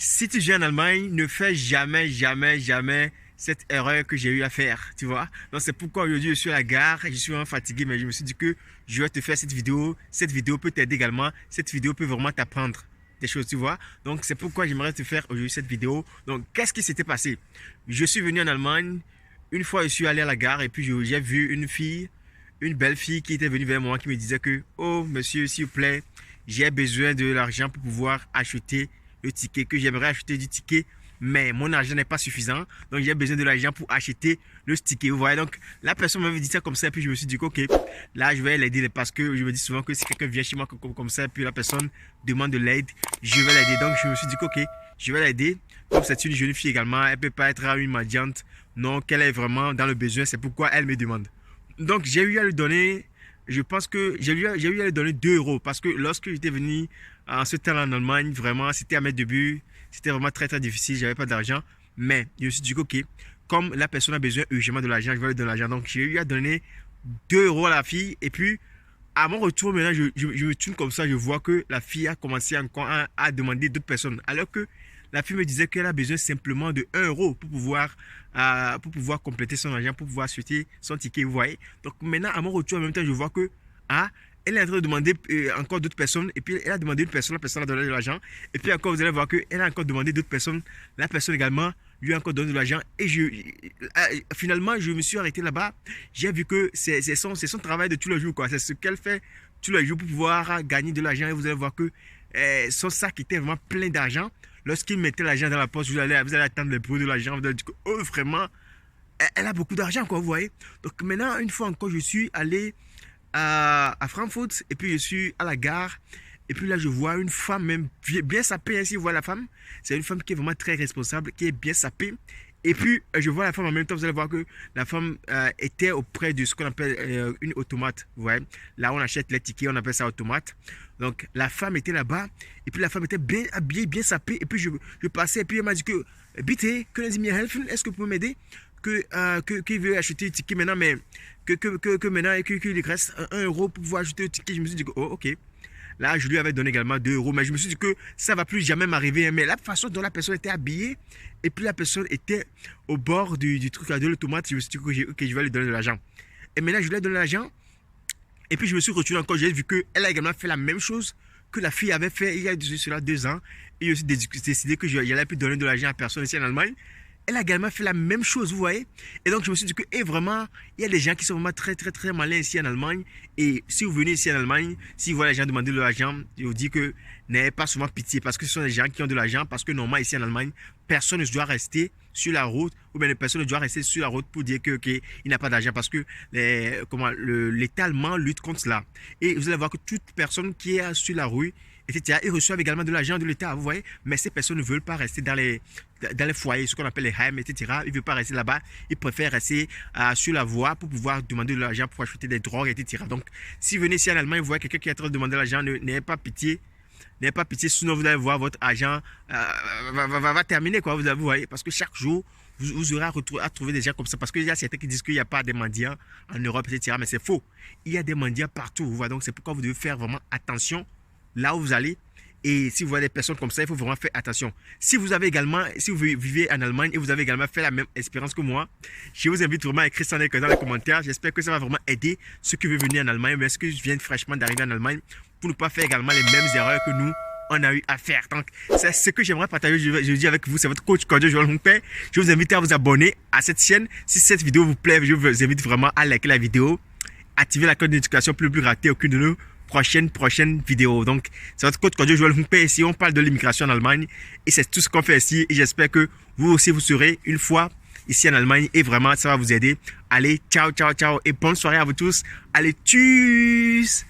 Si tu viens en Allemagne, ne fais jamais, jamais, jamais cette erreur que j'ai eu à faire, tu vois. Donc c'est pourquoi aujourd'hui je suis à la gare, je suis vraiment fatigué, mais je me suis dit que je vais te faire cette vidéo. Cette vidéo peut t'aider également. Cette vidéo peut vraiment t'apprendre des choses, tu vois. Donc c'est pourquoi j'aimerais te faire aujourd'hui cette vidéo. Donc qu'est-ce qui s'était passé? Je suis venu en Allemagne. Une fois je suis allé à la gare et puis j'ai vu une fille, une belle fille qui était venue vers moi, qui me disait que, oh monsieur, s'il vous plaît, j'ai besoin de l'argent pour pouvoir acheter le ticket, que j'aimerais acheter du ticket, mais mon argent n'est pas suffisant, donc j'ai besoin de l'argent pour acheter le ticket. Vous voyez, donc la personne m'avait dit ça comme ça, et puis je me suis dit que, ok, là je vais l'aider, parce que je me dis souvent que si quelqu'un vient chez moi comme ça, et puis la personne demande de l'aide, je vais l'aider. Donc je me suis dit que, ok, je vais l'aider. Comme c'est une jeune fille également, elle ne peut pas être une mendiante, non, qu'elle est vraiment dans le besoin, c'est pourquoi elle me demande. Donc j'ai eu à lui donner, je pense que j'ai eu à lui donner 2 euros, parce que lorsque j'étais venu en ce temps en Allemagne, vraiment c'était à mes débuts, c'était vraiment très très difficile, j'avais pas d'argent, mais je me suis dit ok, comme la personne a besoin urgemment de l'argent, je vais lui donner l'argent. Donc j'ai eu à donner 2 euros à la fille, et puis à mon retour maintenant, je me tourne comme ça, je vois que la fille a commencé encore à demander d'autres personnes, alors que la fille me disait qu'elle a besoin simplement de 1 euro pour pouvoir compléter son argent, pour pouvoir acheter son ticket, vous voyez. Donc maintenant, à mon retour, en même temps, je vois que elle est en train de demander encore d'autres personnes, et puis elle a demandé une personne, la personne a donné de l'argent, et puis encore, vous allez voir qu'elle a encore demandé d'autres personnes, la personne également lui a encore donné de l'argent, et finalement, je me suis arrêté là-bas, j'ai vu que c'est son travail de tous les jours, quoi. C'est ce qu'elle fait tous les jours pour pouvoir gagner de l'argent, et vous allez voir que son sac était vraiment plein d'argent. Lorsqu'il mettait l'argent dans la poche, vous allez attendre le bruit de l'argent, vous allez dire que, oh, vraiment, elle a beaucoup d'argent, quoi, vous voyez. Donc maintenant, une fois encore, je suis allé à Frankfurt, et puis je suis à la gare, et puis là, je vois une femme même bien sapée, hein, si vous voyez la femme, c'est une femme qui est vraiment très responsable, qui est bien sapée. Et puis, je vois la femme en même temps, vous allez voir que la femme était auprès de ce qu'on appelle une automate. Vous voyez, là, on achète les tickets, on appelle ça automate. Donc, la femme était là-bas, et puis la femme était bien habillée, bien sapée. Et puis, je passais, et puis elle m'a dit que, bitte, können Sie mir helfen? Est-ce que vous pouvez m'aider? Qu'il veut acheter le ticket maintenant, mais que maintenant, qu'il lui reste 1 euro pour pouvoir acheter le ticket. Je me suis dit que, oh, ok. Là, je lui avais donné également 2 euros, mais je me suis dit que ça ne va plus jamais m'arriver. Mais la façon dont la personne était habillée, et puis la personne était au bord du truc de l'automate, je me suis dit que okay, je vais lui donner de l'argent. Et maintenant, je lui ai donné de l'argent, et puis je me suis retourné encore, j'ai vu qu'elle a également fait la même chose que la fille avait fait il y a cela 2 ans. Et j'ai décidé que je n'allais plus donner de l'argent à personne ici en Allemagne. Elle a également fait la même chose, vous voyez. Et donc, je me suis dit que, et vraiment, il y a des gens qui sont vraiment très, très, très malins ici en Allemagne. Et si vous venez ici en Allemagne, si vous voyez les gens demander de l'argent, je vous dis que n'ayez pas souvent pitié, parce que ce sont des gens qui ont de l'argent, parce que normalement, ici en Allemagne, personne ne doit rester sur la route, ou bien personne ne doit rester sur la route pour dire que, il n'a pas d'argent, parce que l'État allemand lutte contre cela. Et vous allez voir que toute personne qui est sur la rue, etc., ils reçoivent également de l'argent de l'État, vous voyez, mais ces personnes ne veulent pas rester dans les foyers, ce qu'on appelle les Heim, etc. Ils ne veulent pas rester là-bas, ils préfèrent rester sur la voie pour pouvoir demander de l'argent pour acheter des drogues, etc. Donc, si vous venez ici en Allemagne, vous voyez quelqu'un qui est en train de demander de l'argent, n'ayez pas pitié. N'ayez pas pitié, sinon vous allez voir votre argent va terminer, quoi, vous voyez, parce que chaque jour, vous aurez à trouver des gens comme ça, parce qu'il y a certains qui disent qu'il n'y a pas de mendiants en Europe, etc. Mais c'est faux. Il y a des mendiants partout, vous voyez, donc c'est pourquoi vous devez faire vraiment attention là où vous allez. Et si vous voyez des personnes comme ça, il faut vraiment faire attention. Si vous vivez en Allemagne et vous avez également fait la même expérience que moi, je vous invite vraiment à écrire ça dans les commentaires. J'espère que ça va vraiment aider ceux qui veulent venir en Allemagne, mais ceux qui viennent fraîchement d'arriver en Allemagne, pour ne pas faire également les mêmes erreurs que nous, on a eu à faire. Donc, c'est ce que j'aimerais partager aujourd'hui avec vous. C'est votre coach Cordio Joël Humpé. Je vous invite à vous abonner à cette chaîne. Si cette vidéo vous plaît, je vous invite vraiment à liker la vidéo, activer la cloche de notification pour ne plus rater aucune de nos prochaine vidéo. Donc, c'est votre coach Cordio Joël Humpé. Ici, on parle de l'immigration en Allemagne. Et c'est tout ce qu'on fait ici. Et j'espère que vous aussi, vous serez une fois ici en Allemagne. Et vraiment, ça va vous aider. Allez, ciao, ciao, ciao. Et bonne soirée à vous tous. Allez, tchuss!